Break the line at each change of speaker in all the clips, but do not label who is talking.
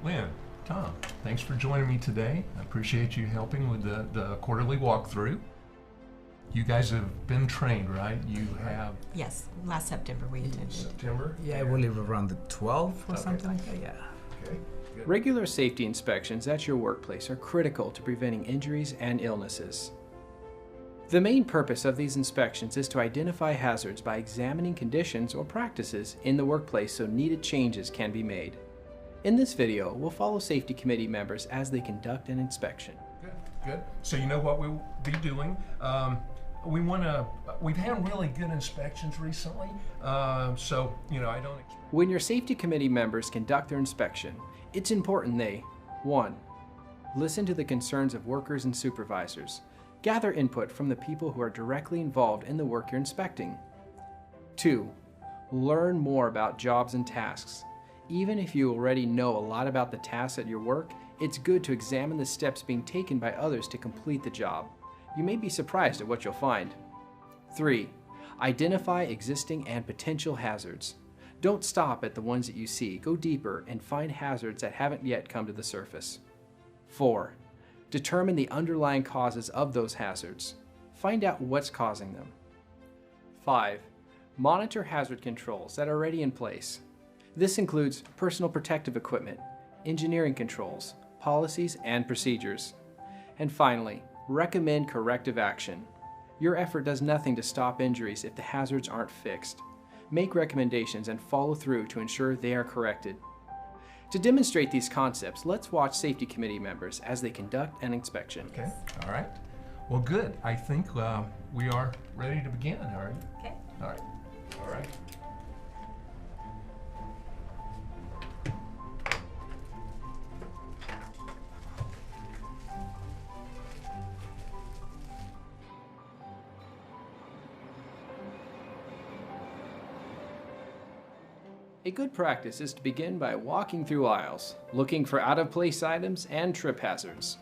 Lynn, Tom, thanks for joining me today. I appreciate you helping with the quarterly walkthrough. You guys have been trained, right? You have
Yes, last September we attended.
September?
Yeah, I believe around the 12th or
Okay.
something like that, yeah.
Okay, good.
Regular safety inspections at your workplace are critical to preventing injuries and illnesses. The main purpose of these inspections is to identify hazards by examining conditions or practices in the workplace so needed changes can be made. In this video, we'll follow safety committee members as they conduct an inspection.
Good, good. So you know what we'll be doing. We've had really good inspections recently, so, you know, I don't expect.
When your safety committee members conduct their inspection, it's important they 1. Listen to the concerns of workers and supervisors. Gather input from the people who are directly involved in the work you're inspecting. 2. Learn more about jobs and tasks. Even if you already know a lot about the tasks at your work, it's good to examine the steps being taken by others to complete the job. You may be surprised at what you'll find. 3. Identify existing and potential hazards. Don't stop at the ones that you see. Go deeper and find hazards that haven't yet come to the surface. 4. Determine the underlying causes of those hazards. Find out what's causing them. 5. Monitor hazard controls that are already in place. This includes personal protective equipment, engineering controls, policies, and procedures. And finally, recommend corrective action. Your effort does nothing to stop injuries if the hazards aren't fixed. Make recommendations and follow through to ensure they are corrected. To demonstrate these concepts, let's watch safety committee members as they conduct an inspection.
Okay, all right. Well, good. I think we are ready to begin, all right?
Okay.
All right. All right.
A good practice is to begin by walking through aisles, looking for out-of-place items and trip hazards.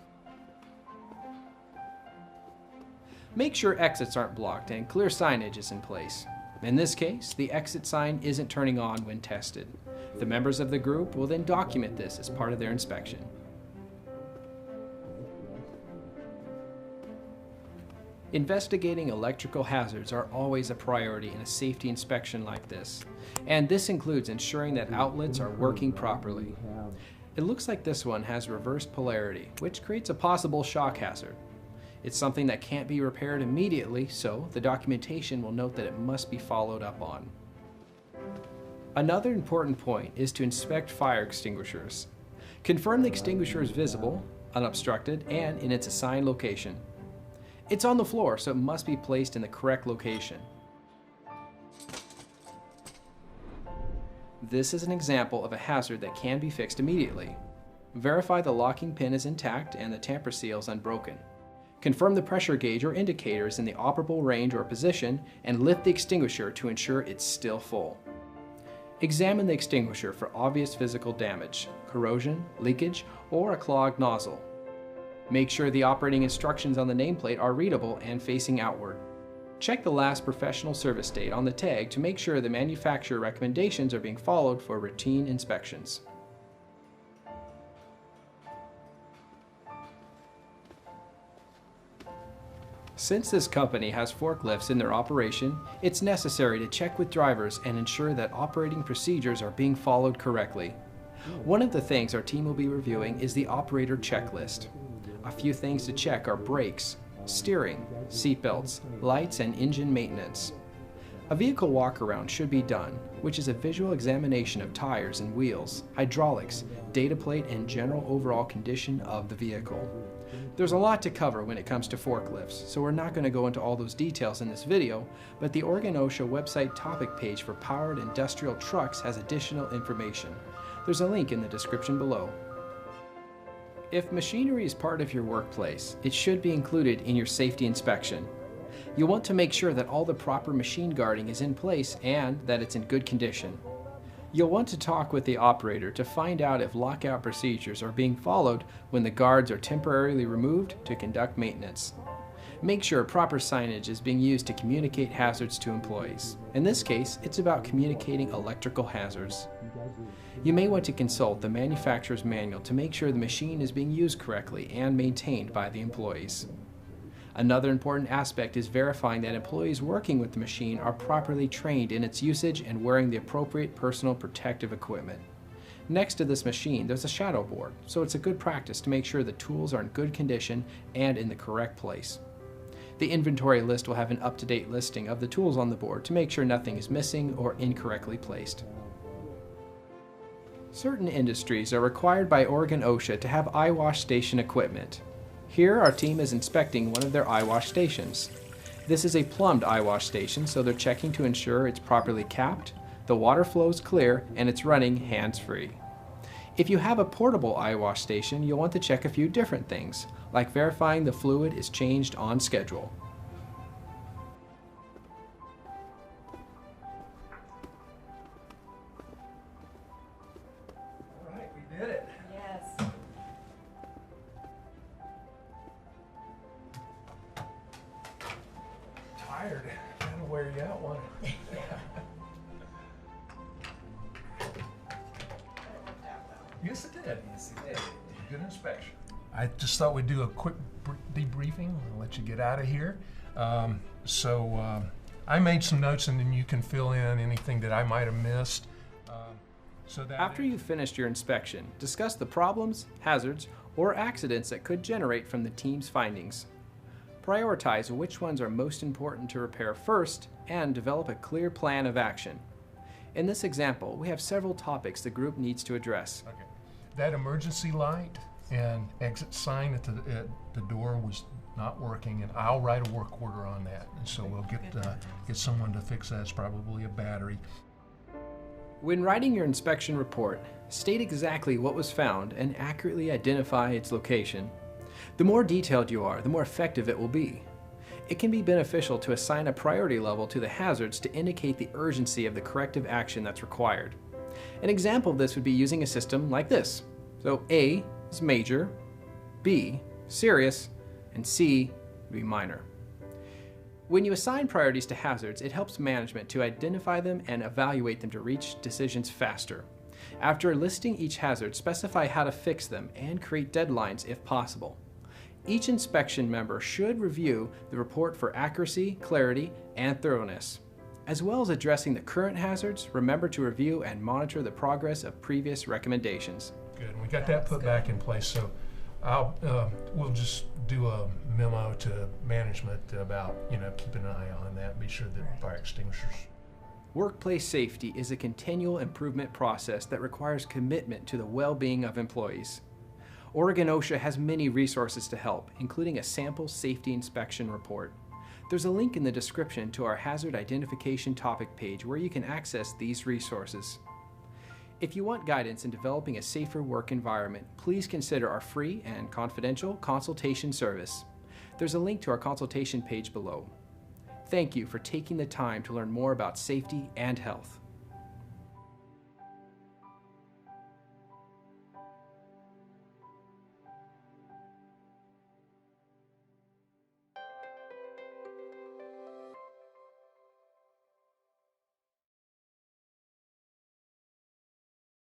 Make sure exits aren't blocked and clear signage is in place. In this case, the exit sign isn't turning on when tested. The members of the group will then document this as part of their inspection. Investigating electrical hazards are always a priority in a safety inspection like this, and this includes ensuring that outlets are working properly. It looks like this one has reversed polarity, which creates a possible shock hazard. It's something that can't be repaired immediately, so the documentation will note that it must be followed up on. Another important point is to inspect fire extinguishers. Confirm the extinguisher is visible, unobstructed, and in its assigned location. It's on the floor, so it must be placed in the correct location. This is an example of a hazard that can be fixed immediately. Verify the locking pin is intact and the tamper seal is unbroken. Confirm the pressure gauge or indicator is in the operable range or position and lift the extinguisher to ensure it's still full. Examine the extinguisher for obvious physical damage, corrosion, leakage, or a clogged nozzle. Make sure the operating instructions on the nameplate are readable and facing outward. Check the last professional service date on the tag to make sure the manufacturer recommendations are being followed for routine inspections. Since this company has forklifts in their operation, it's necessary to check with drivers and ensure that operating procedures are being followed correctly. One of the things our team will be reviewing is the operator checklist. A few things to check are brakes, steering, seatbelts, lights, and engine maintenance. A vehicle walk-around should be done, which is a visual examination of tires and wheels, hydraulics, data plate, and general overall condition of the vehicle. There's a lot to cover when it comes to forklifts, so we're not going to go into all those details in this video, but the Oregon OSHA website topic page for powered industrial trucks has additional information. There's a link in the description below. If machinery is part of your workplace, it should be included in your safety inspection. You'll want to make sure that all the proper machine guarding is in place and that it's in good condition. You'll want to talk with the operator to find out if lockout procedures are being followed when the guards are temporarily removed to conduct maintenance. Make sure proper signage is being used to communicate hazards to employees. In this case, it's about communicating electrical hazards. You may want to consult the manufacturer's manual to make sure the machine is being used correctly and maintained by the employees. Another important aspect is verifying that employees working with the machine are properly trained in its usage and wearing the appropriate personal protective equipment. Next to this machine, there's a shadow board, so it's a good practice to make sure the tools are in good condition and in the correct place. The inventory list will have an up-to-date listing of the tools on the board to make sure nothing is missing or incorrectly placed. Certain industries are required by Oregon OSHA to have eye wash station equipment. Here, our team is inspecting one of their eye wash stations. This is a plumbed eye wash station, so they're checking to ensure it's properly capped, the water flows clear, and it's running hands-free. If you have a portable eye wash station, you'll want to check a few different things, like verifying the fluid is changed on schedule.
All right, we did it.
Yes.
Tired. That'll wear you out, won't it? Yes, it did. Yes, it did. Good inspection. I just thought we'd do a quick debriefing and let you get out of here. I made some notes, and then you can fill in anything that I might have missed.
After you've finished your inspection, discuss the problems, hazards, or accidents that could generate from the team's findings. Prioritize which ones are most important to repair first, and develop a clear plan of action. In this example, we have several topics the group needs to address.
Okay. That emergency light and exit sign at the door was not working, and I'll write a work order on that. And so we'll get someone to fix that. It's probably a battery.
When writing your inspection report, state exactly what was found and accurately identify its location. The more detailed you are, the more effective it will be. It can be beneficial to assign a priority level to the hazards to indicate the urgency of the corrective action that's required. An example of this would be using a system like this. So A is major, B serious, and C would be minor. When you assign priorities to hazards, it helps management to identify them and evaluate them to reach decisions faster. After listing each hazard, specify how to fix them and create deadlines if possible. Each inspection member should review the report for accuracy, clarity, and thoroughness. As well as addressing the current hazards, remember to review and monitor the progress of previous recommendations.
Good. We got that put back in place, so we'll just do a memo to management about, keeping an eye on that, be sure that fire extinguishers.
Workplace safety is a continual improvement process that requires commitment to the well-being of employees. Oregon OSHA has many resources to help, including a sample safety inspection report. There's a link in the description to our hazard identification topic page where you can access these resources. If you want guidance in developing a safer work environment, please consider our free and confidential consultation service. There's a link to our consultation page below. Thank you for taking the time to learn more about safety and health.